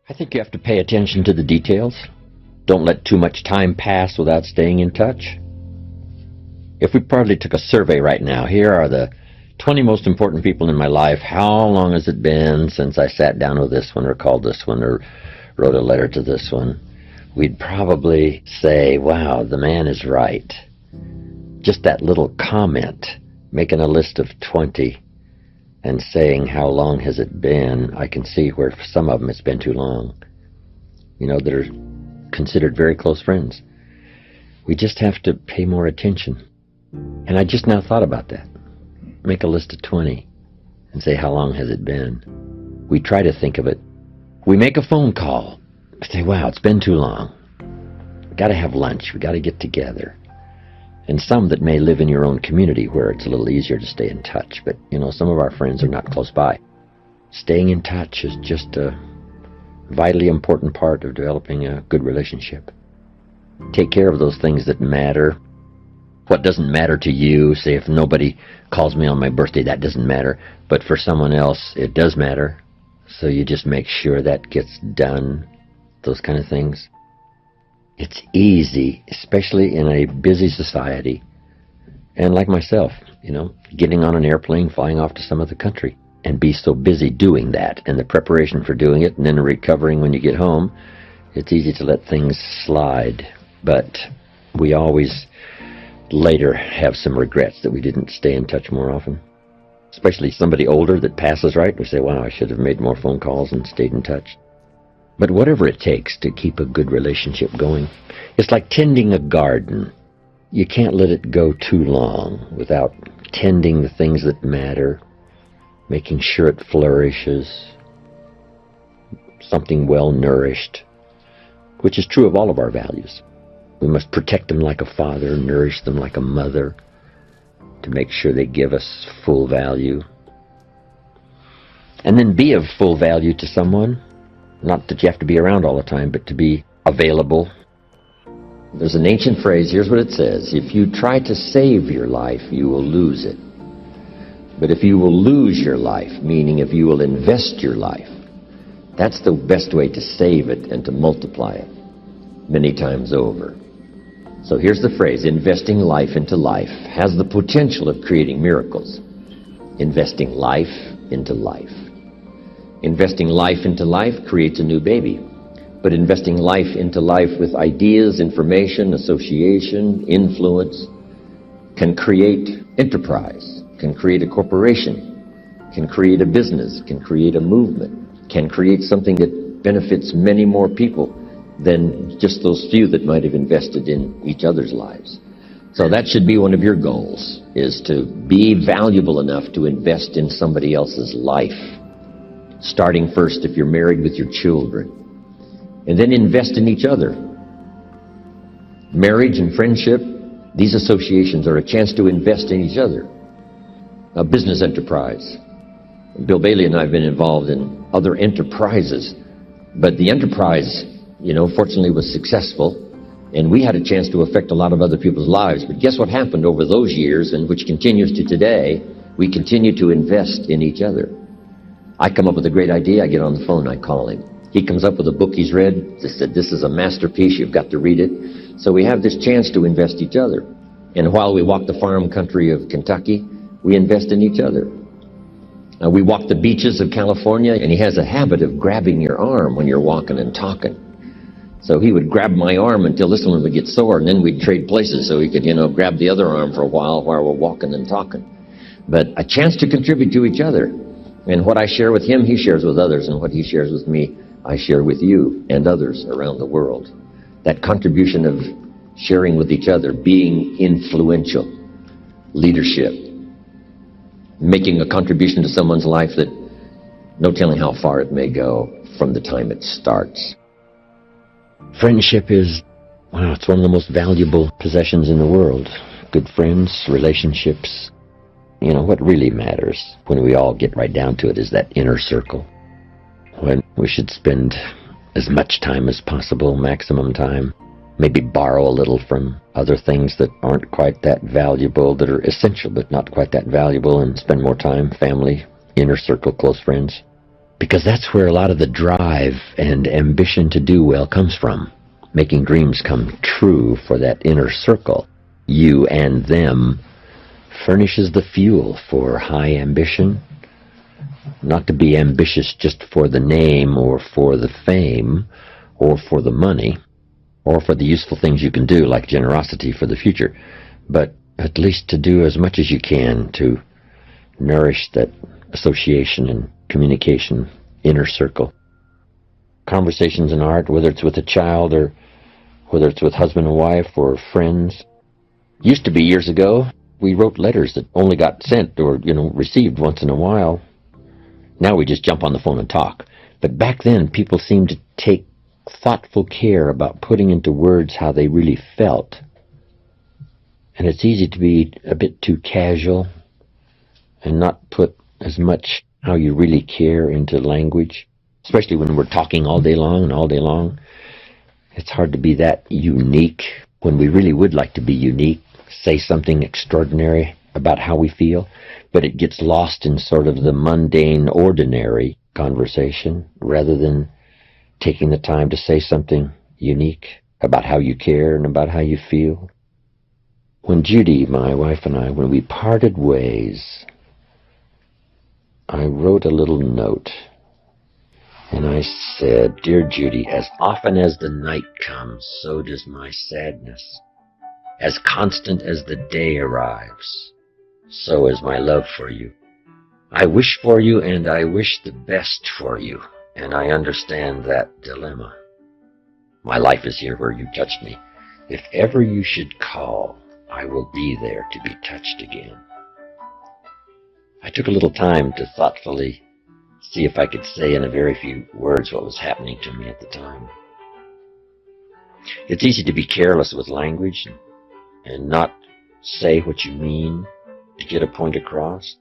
I think you have to pay attention to the details. Don't let too much time pass without staying in touch. If we probably took a survey right now, here are the 20 most important people in my life. How long has it been since I sat down with this one or called this one or wrote a letter to this one? We'd probably say, wow, the man is right. Just that little comment, making a list of 20 and saying how long has it been, I can see where for some of them it's been too long. You know, that are considered very close friends. We just have to pay more attention. And I just now thought about that. Make a list of 20 and say how long has it been. We try to think of it. We make a phone call. Say, wow, it's been too long. We got to have lunch. We got to get together. And some that may live in your own community where it's a little easier to stay in touch. But, you know, some of our friends are not close by. Staying in touch is just a vitally important part of developing a good relationship. Take care of those things that matter. What doesn't matter to you, say if nobody calls me on my birthday, that doesn't matter. But for someone else, it does matter. So you just make sure that gets done, those kind of things. It's easy, especially in a busy society. And like myself, you know, getting on an airplane, flying off to some other country, and be so busy doing that, and the preparation for doing it, and then recovering when you get home, it's easy to let things slide. But we always later have some regrets that we didn't stay in touch more often. Especially somebody older that passes, right? We say, wow, I should have made more phone calls and stayed in touch. But whatever it takes to keep a good relationship going, it's like tending a garden. You can't let it go too long without tending the things that matter, making sure it flourishes, something well nourished, which is true of all of our values. We must protect them like a father, nourish them like a mother, to make sure they give us full value. And then be of full value to someone. Not that you have to be around all the time, but to be available. There's an ancient phrase, here's what it says: if you try to save your life, you will lose it. But if you will lose your life, meaning if you will invest your life, that's the best way to save it and to multiply it many times over. So here's the phrase: investing life into life has the potential of creating miracles. Investing life into life. Investing life into life creates a new baby. But investing life into life with ideas, information, association, influence can create enterprise, can create a corporation, can create a business, can create a movement, can create something that benefits many more people than just those few that might have invested in each other's lives. So that should be one of your goals, is to be valuable enough to invest in somebody else's life. Starting first if you're married with your children. And then invest in each other. Marriage and friendship, these associations are a chance to invest in each other. A business enterprise. Bill Bailey and I have been involved in other enterprises. But the enterprise, you know, fortunately was successful, and we had a chance to affect a lot of other people's lives. But guess what happened over those years, and which continues to today? We continue to invest in each other. I come up with a great idea, I get on the phone, I call him. He comes up with a book he's read, just said, this is a masterpiece, you've got to read it. So we have this chance to invest each other. And while we walk the farm country of Kentucky, we invest in each other. We walk the beaches of California, and he has a habit of grabbing your arm when you're walking and talking. So he would grab my arm until this one would get sore, and then we'd trade places so he could, grab the other arm for a while we're walking and talking. But a chance to contribute to each other. And what I share with him, he shares with others, and what he shares with me, I share with you and others around the world. That contribution of sharing with each other, being influential, leadership, making a contribution to someone's life that no telling how far it may go from the time it starts. Friendship is, it's one of the most valuable possessions in the world. Good friends, relationships. What really matters when we all get right down to it is that inner circle. When we should spend as much time as possible, maximum time, maybe borrow a little from other things that aren't quite that valuable, that are essential but not quite that valuable, and spend more time, family, inner circle, close friends. Because that's where a lot of the drive and ambition to do well comes from. Making dreams come true for that inner circle, you and them, furnishes the fuel for high ambition. Not to be ambitious just for the name or for the fame or for the money or for the useful things you can do like generosity for the future, but at least to do as much as you can to nourish that association and communication inner circle. Conversations in art, whether it's with a child or whether it's with husband and wife or friends. Used to be years ago, we wrote letters that only got sent or, received once in a while. Now we just jump on the phone and talk. But back then, people seemed to take thoughtful care about putting into words how they really felt. And it's easy to be a bit too casual and not put as much how you really care into language, especially when we're talking all day long and all day long. It's hard to be that unique when we really would like to be unique, say something extraordinary about how we feel, but it gets lost in sort of the mundane, ordinary conversation rather than taking the time to say something unique about how you care and about how you feel. When Judy, my wife, and I, when we parted ways, I wrote a little note, and I said, "Dear Judy, as often as the night comes, so does my sadness. As constant as the day arrives, so is my love for you. I wish for you, and I wish the best for you, and I understand that dilemma. My life is here where you touched me. If ever you should call, I will be there to be touched again." I took a little time to thoughtfully see if I could say in a very few words what was happening to me at the time. It's easy to be careless with language and not say what you mean to get a point across.